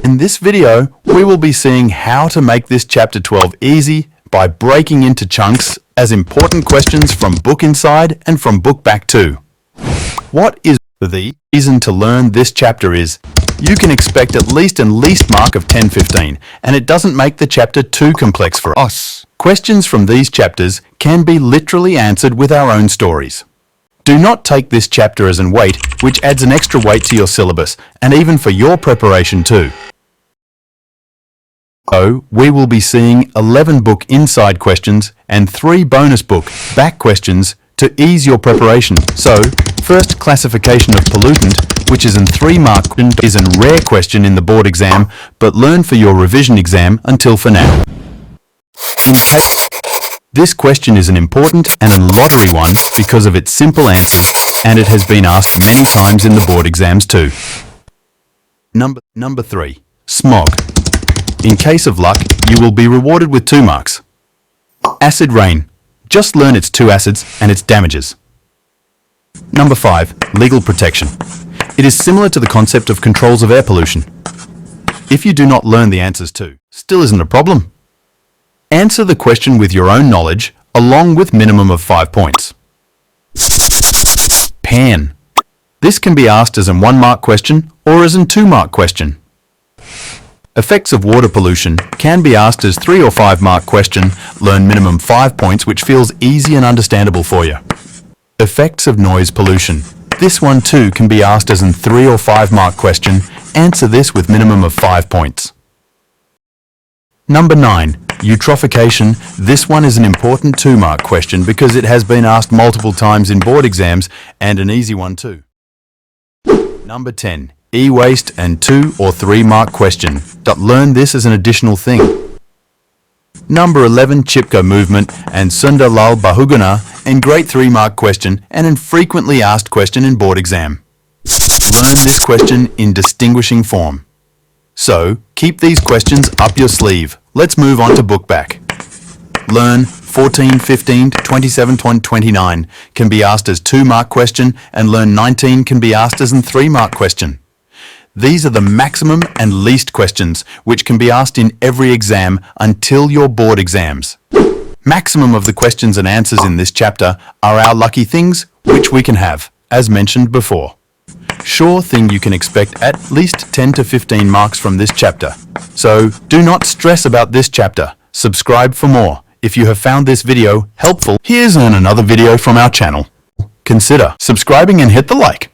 In this video, we will be seeing how to make this chapter 12 easy by breaking into chunks as important questions from book inside and from book back too. What is the reason to learn this chapter is you can expect at least an least mark of 10-15, and it doesn't make the chapter too complex for us. Questions from these chapters can be literally answered with our own stories. Do not take this chapter as an weight, which adds an extra weight to your syllabus, and even for your preparation too. So, we will be seeing 11 book inside questions and 3 bonus book back questions to ease your preparation. So, first, classification of pollutant, which is an 3-mark is a rare question in the board exam, but learn for your revision exam until for now. This question is an important and a lottery one because of its simple answers, and it has been asked many times in the board exams too. Number 3. Smog. In case of luck, you will be rewarded with 2 marks. Acid rain. Just learn its 2 acids and its damages. Number 5. Legal protection. It is similar to the concept of controls of air pollution. If you do not learn the answers to, still isn't a problem. Answer the question with your own knowledge, along with minimum of 5 points. Pan. This can be asked as a 1-mark question or as a 2-mark question. Effects of water pollution can be asked as 3 or 5-mark question, learn minimum 5 points, which feels easy and understandable for you. Effects of noise pollution. This one too can be asked as a 3 or 5-mark question, answer this with minimum of 5 points. Number 9. Eutrophication. This one is an important 2-mark question because it has been asked multiple times in board exams and an easy one too. Number 10. E-waste and 2 or 3-mark question. Learn this as an additional thing. Number 11. Chipko movement and Sundar Lal Bahuguna and great 3-mark question and an frequently asked question in board exam. Learn this question in distinguishing form. So, keep these questions up your sleeve. Let's move on to book back. Learn 14, 15, 27, 29 can be asked as 2-mark question, and learn 19 can be asked as a 3-mark question. These are the maximum and least questions which can be asked in every exam until your board exams. Maximum of the questions and answers in this chapter are our lucky things which we can have, as mentioned before. Sure thing you can expect at least 10 to 15 marks from this chapter. So do not stress about this chapter. Subscribe for more. If you have found this video helpful, here's another video from our channel. Consider subscribing and hit the like.